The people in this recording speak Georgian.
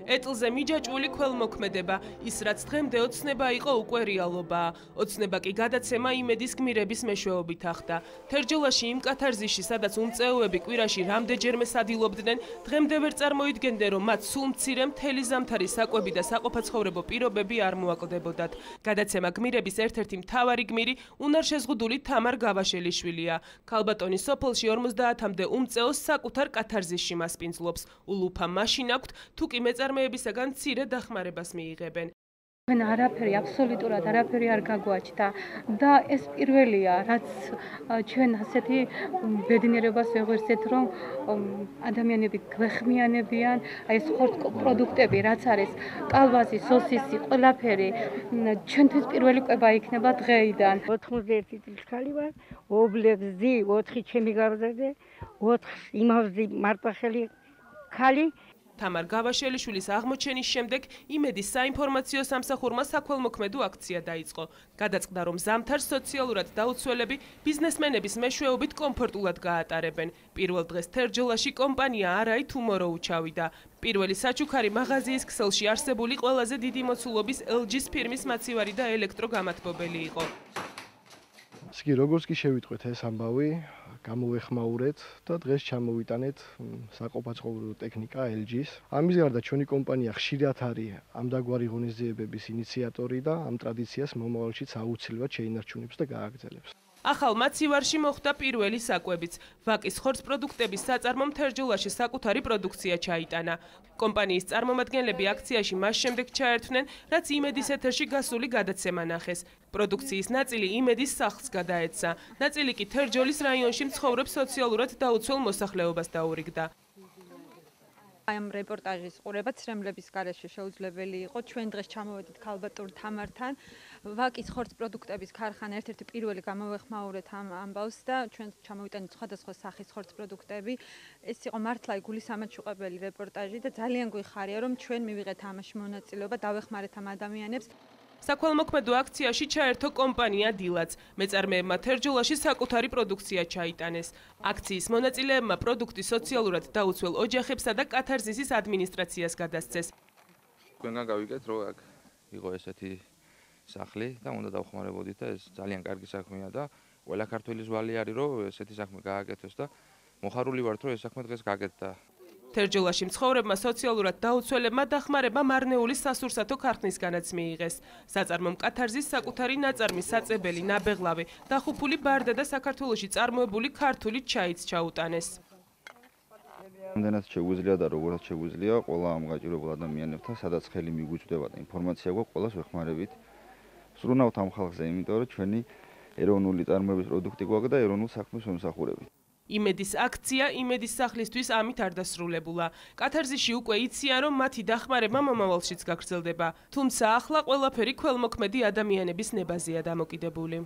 ეტლზე მიჯაჭვული ქველმოქმედება, ის რაც დღემდე ოცნება იყო უკვე რეალობაა. ოცნება კი გადაცემა იმედის გმირების მეშვეობით ახდა. თერჯოლაში იმ კათარზისში, სადაც უმწეოები კვირაში რამდენჯერმე სადილობდნენ, დღემდე ვერ წარმოიდგენდნენ, რომ მათ სულ მცირე მთელი ზამთარი საკვები და საყოფაცხოვრებო პირობები არ მოაკლდებოდათ. გადაცემა გმირების ერთ-ერთი მთავარი გმირი უნარშეზღუდული თამარ გავაშელიშვილია. ქალბატონის სოფელში 50-მდე უმწეოს საკუთარ კათარზისში მასპინძლობს. ულუფა მაშინ აქვთ, თუ კი მეწარმეებისაგან მცირე დახმარებას მიიღებენ. ჩვენ არაფერი, აბსოლუტურად არაფერი არ გაგვაჩნდა და ეს პირველია, რაც ჩვენ ასეთი ბედნიერებას ვეღვერდეთ, რომ ადამიანები გვეხმიანებიან, აი ეს ხორცს პროდუქტები, რაც არის, კალბასი, სოსისი, ყველაფერი, ჩვენთვის პირველი კვება იქნება დღეიდან. 91 წლის ხალი ვარ, ობლებზე 4 ჩემი გავზარდე, 4 იმავზი მარტვახელი ხალი. თამარ გავაშელიშვილის აღმოჩენის შემდეგ იმედის საინფორმაციო სამსახურმა საქველმოქმედო აქცია დაიწყო. გადაწყდა, რომ ზამთარს სოციალურად დაუცველები ბიზნესმენების მეშვეობით კომფორტულად გაატარებენ. პირველ დღეს თერჯოლაში კომპანია Arai Tomorrow ჩავიდა. პირველი საჩუქარი მაღაზიის ქსელში არსებული ყველაზე დიდი მოცულობის LG-ს ფირმის მაცივარი და ელექტროგამათბობელი იყო. კი როგორც კი შევიტყვეთ ეს ამბავი, გამოვეხმაურეთ და დღეს ჩამოვიტანეთ საყოფაცხოვრებო ტექნიკა LG-ს. ამის გარდა ჩვენი კომპანია ხშირად არის ამ დაგვარი ღონისძიებების ინიციატორი და ამ ტრადიციას მომავალშიც აუცილებლად შეინარჩუნებს და გააგრძელებს. ახალ მაცივარში მოხდა პირველი საკვებიც. ვაკის ხორცს პროდუქტების საწარმომ თერჯოლაში საკუთარი პროდუქცია ჩაიტანა. კომპანიის წარმომადგენლები აქციაში მას შემდეგ ჩაერთვნენ, რაც იმედის ეთერში გასული გადაცემა ნახეს. პროდუქციის ნაწილი იმედის სახლს გადაეცა. ნაწილი კი თერჯოლის რაიონში მცხოვრებ სოციალურად დაუცველ მოსახლეობას დაურიგდა. ამ რეპორტაჟის ყურება ცრემლების გარეშე შეუძლებელი იყო. ჩვენ დღეს ჩამოვედით ქალბატონ თამართან. ვაკის ხორცს პროდუქტების ქარხანა ერთ-ერთი პირველი გამოვეხმაურეთ ამ ამბავს და ჩვენ ჩამოვიტანეთ სხვადასხვა სახის ხორცს პროდუქტები. ეს იყო მართლა გულისამაჩუყებელი რეპორტაჟი და ძალიან გვიხარია, რომ ჩვენ მივიღეთ ამაში მონაწილეობა, დავეხმარეთ ამ ადამიანებს. საქველმოქმედო აქციაში ჩაერთო კომპანია დილაც. მეწარმეებმა თერჯოლაში საკუთარი პროდუქცია ჩაიტანეს. აქციის მონაწილეებმა პროდუქტი სოციალურად დაუცველ ოჯახებსა და კათარზისის ადმინისტრაციას გადასცეს. თქვენგან გავიგეთ, რომ აქ იყო ესეთი სახლი და უნდა დავხმარებოდით და ეს ძალიან კარგი საქმეა და ყველა ქართველის ვალი არის, რომ ესეთი საქმე გააკეთოს და მოხარული ვართ, რომ ეს საქმე დღეს გაკეთდა. თერჯოლაში მცხოვრებმა სოციალურად დაუცველებმა დახმარება მარნეულის სასურსათო ქარხნისგანაც მიიღეს. საწარმომ კათარზის საკუთარი ნაწარმის საწებელი ნაბეღლავი, დახუფული ბარდა და საქართველოში წარმოებული ქართული ჩაიც ჩაუტანეს. რამდენად შეგვიძლია და როგორაც შეგვიძლია ყველა ამ გაჭირებულ ადამიანებთან, სადაც ხელი მიგვიწვდება და ინფორმაცია გვაქვს, ყველას ვეხმარებით. ვსრუნავთ ამ ხალხზე, იმიტომ რომ ჩვენი ეროვნული წარმოების პროდუქტი გვაქვს და ეროვნულ საქმეს ვემსახურებით. იმედის აქცია იმედის სახლისთვის ამით არ დასრულებულა. კათარზიში უკვე იციან, რომ მათი დახმარება მომავალშიც გაგრძელდება. თუმცა ახლა ყველაფერი ქველმოქმედი ადამიანების ნებაზეა დამოკიდებული.